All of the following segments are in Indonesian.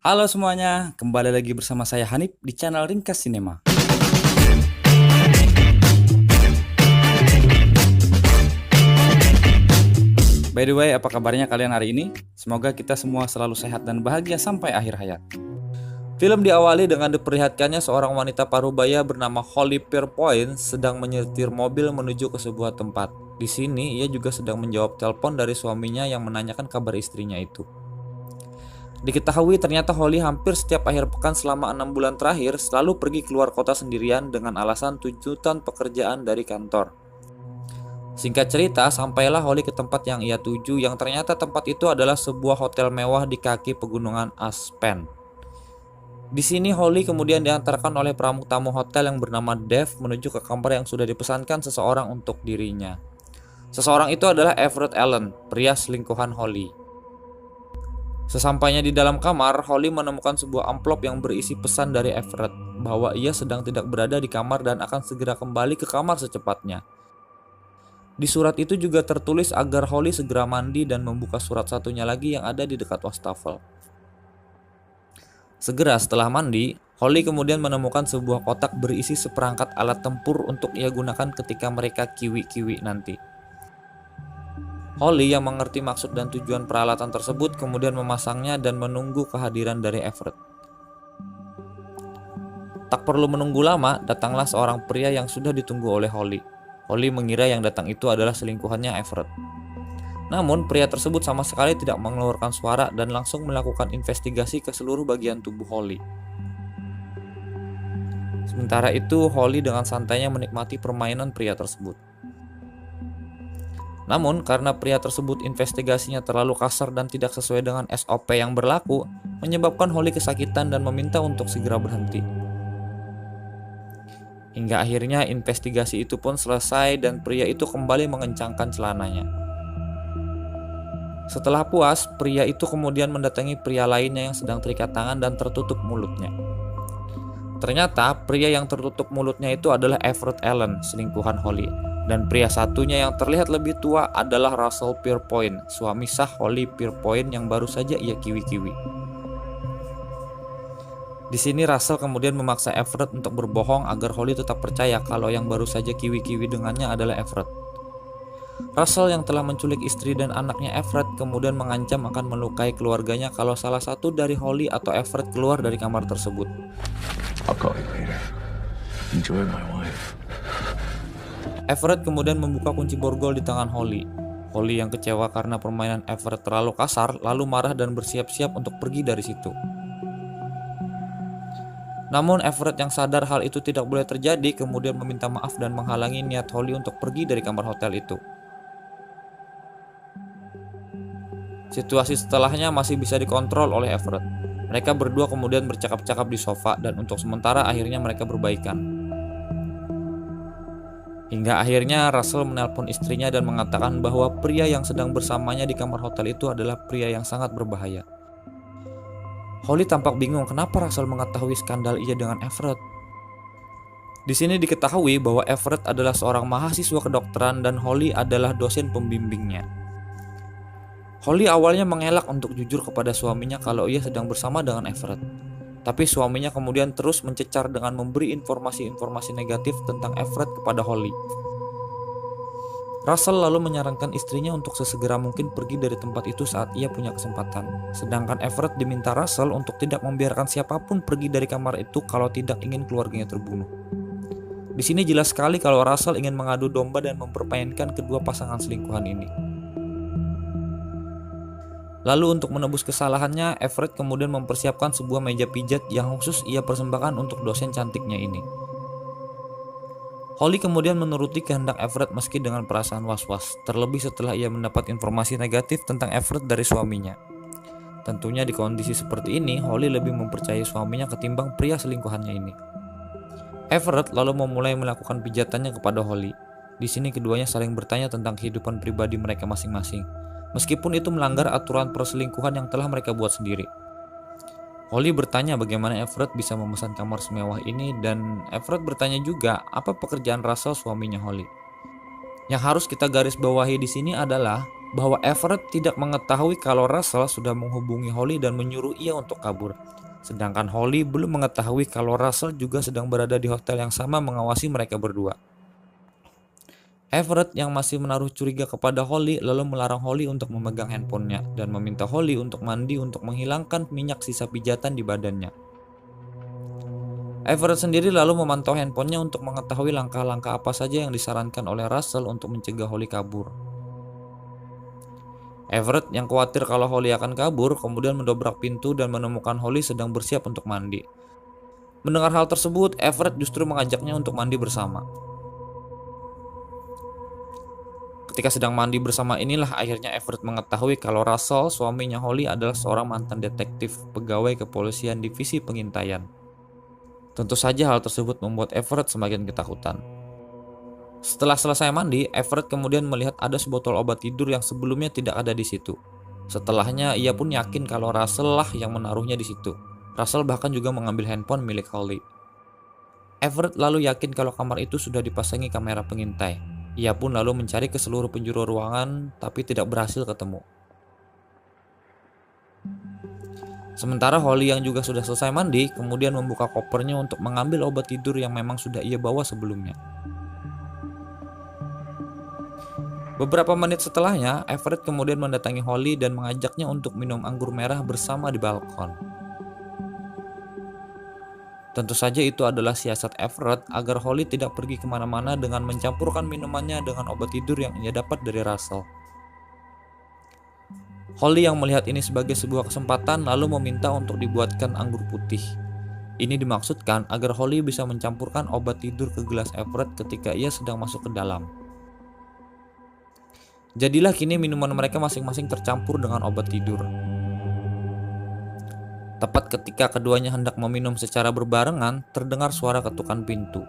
Halo semuanya, kembali lagi bersama saya Hanif di channel Ringkas Cinema. By the way, apa kabarnya kalian hari ini? Semoga kita semua selalu sehat dan bahagia sampai akhir hayat. Film diawali dengan diperlihatkannya seorang wanita parubaya bernama Holly Pierpoint sedang menyetir mobil menuju ke sebuah tempat. Di sini, ia juga sedang menjawab telepon dari suaminya yang menanyakan kabar istrinya itu. Diketahui ternyata Holly hampir setiap akhir pekan selama 6 bulan terakhir selalu pergi keluar kota sendirian dengan alasan tuntutan pekerjaan dari kantor. Singkat cerita, sampailah Holly ke tempat yang ia tuju yang ternyata tempat itu adalah sebuah hotel mewah di kaki pegunungan Aspen. Di sini Holly kemudian diantarkan oleh tamu hotel yang bernama Dave menuju ke kamar yang sudah dipesankan seseorang untuk dirinya. Seseorang itu adalah Everett Allen, pria selingkuhan Holly. Sesampainya di dalam kamar, Holly menemukan sebuah amplop yang berisi pesan dari Everett bahwa ia sedang tidak berada di kamar dan akan segera kembali ke kamar secepatnya. Di surat itu juga tertulis agar Holly segera mandi dan membuka surat satunya lagi yang ada di dekat wastafel. Segera setelah mandi, Holly kemudian menemukan sebuah kotak berisi seperangkat alat tempur untuk ia gunakan ketika mereka kiwi-kiwi nanti. Holly yang mengerti maksud dan tujuan peralatan tersebut kemudian memasangnya dan menunggu kehadiran dari Everett. Tak perlu menunggu lama, datanglah seorang pria yang sudah ditunggu oleh Holly. Holly mengira yang datang itu adalah selingkuhannya Everett. Namun pria tersebut sama sekali tidak mengeluarkan suara dan langsung melakukan investigasi ke seluruh bagian tubuh Holly. Sementara itu, Holly dengan santainya menikmati permainan pria tersebut. Namun, karena pria tersebut investigasinya terlalu kasar dan tidak sesuai dengan SOP yang berlaku, menyebabkan Holly kesakitan dan meminta untuk segera berhenti. Hingga akhirnya investigasi itu pun selesai dan pria itu kembali mengencangkan celananya. Setelah puas, pria itu kemudian mendatangi pria lainnya yang sedang terikat tangan dan tertutup mulutnya. Ternyata, pria yang tertutup mulutnya itu adalah Everett Allen, selingkuhan Holly. Dan pria satunya yang terlihat lebih tua adalah Russell Pierpoint, suami sah Holly Pierpoint yang baru saja ia kiwi-kiwi. Di sini Russell kemudian memaksa Everett untuk berbohong agar Holly tetap percaya kalau yang baru saja kiwi-kiwi dengannya adalah Everett. Russell yang telah menculik istri dan anaknya Everett kemudian mengancam akan melukai keluarganya kalau salah satu dari Holly atau Everett keluar dari kamar tersebut. I'll call you later. Enjoy my wife. Everett kemudian membuka kunci borgol di tangan Holly. Holly yang kecewa karena permainan Everett terlalu kasar lalu marah dan bersiap-siap untuk pergi dari situ. Namun Everett yang sadar hal itu tidak boleh terjadi kemudian meminta maaf dan menghalangi niat Holly untuk pergi dari kamar hotel itu. Situasi setelahnya masih bisa dikontrol oleh Everett. Mereka berdua kemudian bercakap-cakap di sofa dan untuk sementara akhirnya mereka berbaikan. Hingga akhirnya Russell menelpon istrinya dan mengatakan bahwa pria yang sedang bersamanya di kamar hotel itu adalah pria yang sangat berbahaya. Holly tampak bingung kenapa Russell mengetahui skandal ia dengan Everett. Di sini diketahui bahwa Everett adalah seorang mahasiswa kedokteran dan Holly adalah dosen pembimbingnya. Holly awalnya mengelak untuk jujur kepada suaminya kalau ia sedang bersama dengan Everett. Tapi suaminya kemudian terus mencecar dengan memberi informasi-informasi negatif tentang Everett kepada Holly. Russell lalu menyarankan istrinya untuk sesegera mungkin pergi dari tempat itu saat ia punya kesempatan. Sedangkan Everett diminta Russell untuk tidak membiarkan siapapun pergi dari kamar itu kalau tidak ingin keluarganya terbunuh. Di sini jelas sekali kalau Russell ingin mengadu domba dan mempermainkan kedua pasangan selingkuhan ini. Lalu untuk menebus kesalahannya, Everett kemudian mempersiapkan sebuah meja pijat yang khusus ia persembahkan untuk dosen cantiknya ini. Holly kemudian menuruti kehendak Everett meski dengan perasaan was-was, terlebih setelah ia mendapat informasi negatif tentang Everett dari suaminya. Tentunya di kondisi seperti ini, Holly lebih mempercayai suaminya ketimbang pria selingkuhannya ini. Everett lalu memulai melakukan pijatannya kepada Holly. Di sini keduanya saling bertanya tentang kehidupan pribadi mereka masing-masing. Meskipun itu melanggar aturan perselingkuhan yang telah mereka buat sendiri. Holly bertanya bagaimana Everett bisa memesan kamar semewah ini dan Everett bertanya juga apa pekerjaan Russell suaminya Holly. Yang harus kita garis bawahi di sini adalah bahwa Everett tidak mengetahui kalau Russell sudah menghubungi Holly dan menyuruh ia untuk kabur. Sedangkan Holly belum mengetahui kalau Russell juga sedang berada di hotel yang sama mengawasi mereka berdua. Everett yang masih menaruh curiga kepada Holly lalu melarang Holly untuk memegang handphonenya dan meminta Holly untuk mandi untuk menghilangkan minyak sisa pijatan di badannya. Everett sendiri lalu memantau handphonenya untuk mengetahui langkah-langkah apa saja yang disarankan oleh Russell untuk mencegah Holly kabur. Everett yang khawatir kalau Holly akan kabur kemudian mendobrak pintu dan menemukan Holly sedang bersiap untuk mandi. Mendengar hal tersebut, Everett justru mengajaknya untuk mandi bersama. Ketika sedang mandi bersama inilah akhirnya Everett mengetahui kalau Russell, suaminya Holly, adalah seorang mantan detektif pegawai kepolisian divisi pengintaian. Tentu saja hal tersebut membuat Everett semakin ketakutan. Setelah selesai mandi, Everett kemudian melihat ada sebotol obat tidur yang sebelumnya tidak ada di situ. Setelahnya, ia pun yakin kalau Russell lah yang menaruhnya di situ. Russell bahkan juga mengambil handphone milik Holly. Everett lalu yakin kalau kamar itu sudah dipasangi kamera pengintai. Ia pun lalu mencari ke seluruh penjuru ruangan, tapi tidak berhasil ketemu. Sementara Holly yang juga sudah selesai mandi, kemudian membuka kopernya untuk mengambil obat tidur yang memang sudah ia bawa sebelumnya. Beberapa menit setelahnya, Everett kemudian mendatangi Holly dan mengajaknya untuk minum anggur merah bersama di balkon. Tentu saja itu adalah siasat Everett agar Holly tidak pergi kemana-mana dengan mencampurkan minumannya dengan obat tidur yang ia dapat dari Russell. Holly yang melihat ini sebagai sebuah kesempatan lalu meminta untuk dibuatkan anggur putih. Ini dimaksudkan agar Holly bisa mencampurkan obat tidur ke gelas Everett ketika ia sedang masuk ke dalam. Jadilah kini minuman mereka masing-masing tercampur dengan obat tidur. Tepat ketika keduanya hendak meminum secara berbarengan, terdengar suara ketukan pintu.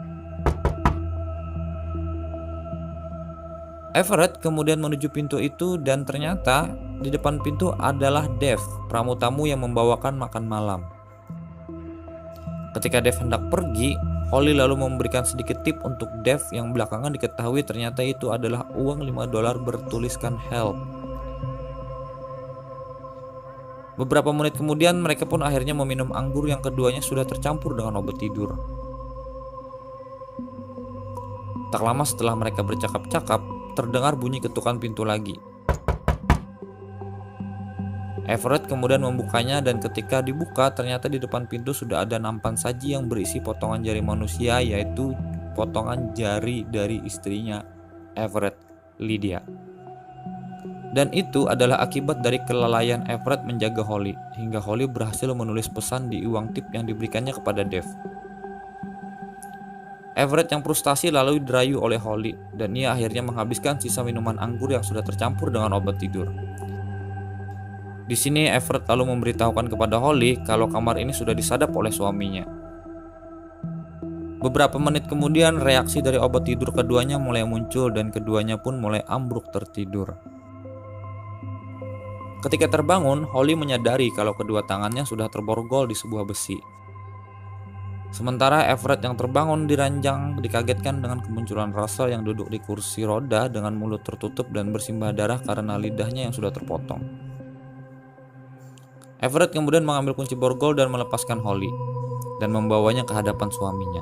Everett kemudian menuju pintu itu dan ternyata di depan pintu adalah Dave, pramu-tamu yang membawakan makan malam. Ketika Dave hendak pergi, Holly lalu memberikan sedikit tip untuk Dave yang belakangan diketahui ternyata itu adalah uang $5 bertuliskan help. Beberapa menit kemudian mereka pun akhirnya meminum anggur yang keduanya sudah tercampur dengan obat tidur. Tak lama setelah mereka bercakap-cakap, terdengar bunyi ketukan pintu lagi. Everett kemudian membukanya dan ketika dibuka ternyata di depan pintu sudah ada nampan saji yang berisi potongan jari manusia, yaitu potongan jari dari istrinya Everett, Lydia. Dan itu adalah akibat dari kelalaian Everett menjaga Holly, hingga Holly berhasil menulis pesan di uang tip yang diberikannya kepada Dave. Everett yang frustasi lalu dirayu oleh Holly, dan ia akhirnya menghabiskan sisa minuman anggur yang sudah tercampur dengan obat tidur. Di sini Everett lalu memberitahukan kepada Holly kalau kamar ini sudah disadap oleh suaminya. Beberapa menit kemudian reaksi dari obat tidur keduanya mulai muncul dan keduanya pun mulai ambruk tertidur. Ketika terbangun, Holly menyadari kalau kedua tangannya sudah terborgol di sebuah besi. Sementara Everett yang terbangun di ranjang dikagetkan dengan kemunculan Russell yang duduk di kursi roda dengan mulut tertutup dan bersimbah darah karena lidahnya yang sudah terpotong. Everett kemudian mengambil kunci borgol dan melepaskan Holly dan membawanya ke hadapan suaminya.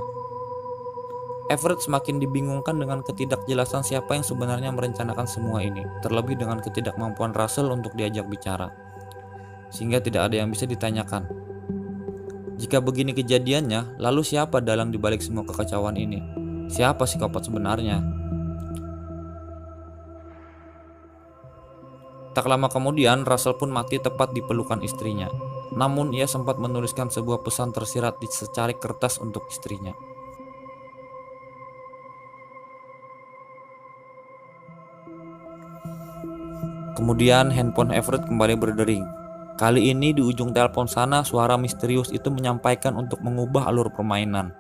Everett semakin dibingungkan dengan ketidakjelasan siapa yang sebenarnya merencanakan semua ini, terlebih dengan ketidakmampuan Russell untuk diajak bicara, sehingga tidak ada yang bisa ditanyakan. Jika begini kejadiannya, lalu siapa dalang dibalik semua kekacauan ini? Siapa psikopat sebenarnya? Tak lama kemudian, Russell pun mati tepat di pelukan istrinya. Namun ia sempat menuliskan sebuah pesan tersirat di secarik kertas untuk istrinya. Kemudian handphone Everett kembali berdering. Kali ini di ujung telepon sana suara misterius itu menyampaikan untuk mengubah alur permainan.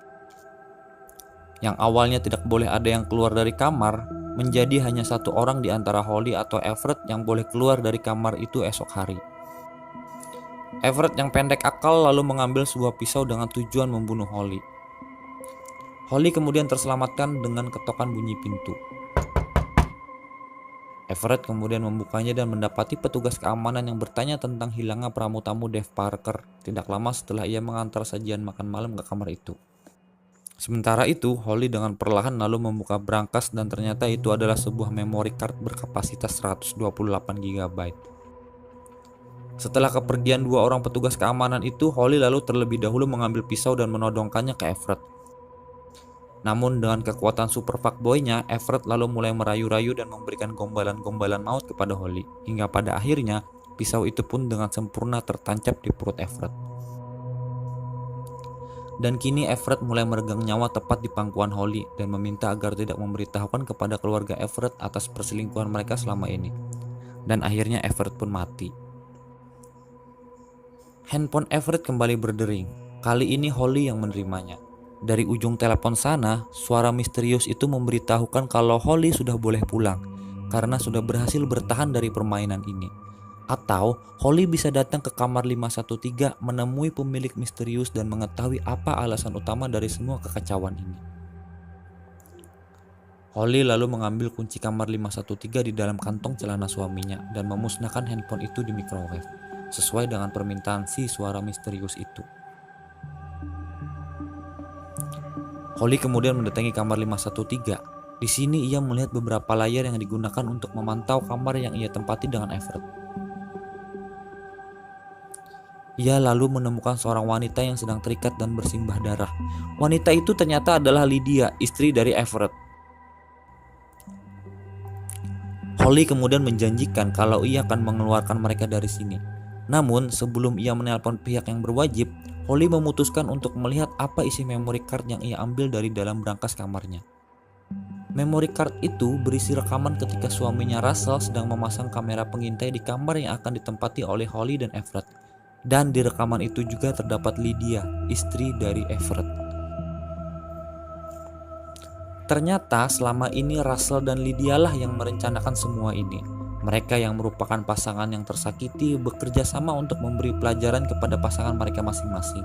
Yang awalnya tidak boleh ada yang keluar dari kamar, menjadi hanya satu orang di antara Holly atau Everett yang boleh keluar dari kamar itu esok hari. Everett yang pendek akal lalu mengambil sebuah pisau dengan tujuan membunuh Holly. Holly kemudian terselamatkan dengan ketokan bunyi pintu. Everett kemudian membukanya dan mendapati petugas keamanan yang bertanya tentang hilangnya pramu-tamu Dave Parker tidak lama setelah ia mengantar sajian makan malam ke kamar itu. Sementara itu, Holly dengan perlahan lalu membuka brankas dan ternyata itu adalah sebuah memory card berkapasitas 128 GB. Setelah kepergian dua orang petugas keamanan itu, Holly lalu terlebih dahulu mengambil pisau dan menodongkannya ke Everett. Namun dengan kekuatan super fuckboy-nya, Everett lalu mulai merayu-rayu dan memberikan gombalan-gombalan maut kepada Holly. Hingga pada akhirnya, pisau itu pun dengan sempurna tertancap di perut Everett. Dan kini Everett mulai meregang nyawa tepat di pangkuan Holly dan meminta agar tidak memberitahukan kepada keluarga Everett atas perselingkuhan mereka selama ini. Dan akhirnya Everett pun mati. Handphone Everett kembali berdering. Kali ini Holly yang menerimanya. Dari ujung telepon sana, suara misterius itu memberitahukan kalau Holly sudah boleh pulang karena sudah berhasil bertahan dari permainan ini. Atau Holly bisa datang ke kamar 513 menemui pemilik misterius dan mengetahui apa alasan utama dari semua kekacauan ini. Holly lalu mengambil kunci kamar 513 di dalam kantong celana suaminya dan memusnahkan handphone itu di microwave, sesuai dengan permintaan si suara misterius itu. Holly kemudian mendatangi kamar 513. Di sini ia melihat beberapa layar yang digunakan untuk memantau kamar yang ia tempati dengan Everett. Ia lalu menemukan seorang wanita yang sedang terikat dan bersimbah darah. Wanita itu ternyata adalah Lydia, istri dari Everett. Holly kemudian menjanjikan kalau ia akan mengeluarkan mereka dari sini. Namun sebelum ia menelpon pihak yang berwajib, Holly memutuskan untuk melihat apa isi memory card yang ia ambil dari dalam brankas kamarnya. Memory card itu berisi rekaman ketika suaminya Russell sedang memasang kamera pengintai di kamar yang akan ditempati oleh Holly dan Everett. Dan di rekaman itu juga terdapat Lydia, istri dari Everett. Ternyata selama ini Russell dan Lydia lah yang merencanakan semua ini. Mereka yang merupakan pasangan yang tersakiti bekerja sama untuk memberi pelajaran kepada pasangan mereka masing-masing.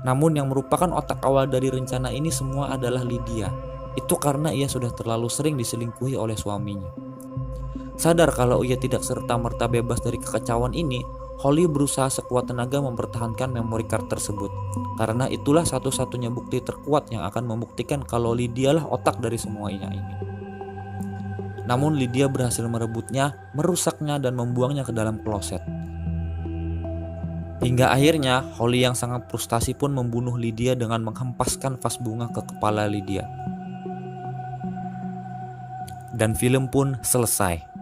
Namun yang merupakan otak awal dari rencana ini semua adalah Lydia. Itu karena ia sudah terlalu sering diselingkuhi oleh suaminya. Sadar kalau ia tidak serta-merta bebas dari kekacauan ini, Holly berusaha sekuat tenaga mempertahankan memory card tersebut. Karena itulah satu-satunya bukti terkuat yang akan membuktikan kalau Lydia lah otak dari semuanya ini. Namun Lydia berhasil merebutnya, merusaknya dan membuangnya ke dalam kloset. Hingga akhirnya Holly yang sangat frustasi pun membunuh Lydia dengan menghempaskan vas bunga ke kepala Lydia. Dan film pun selesai.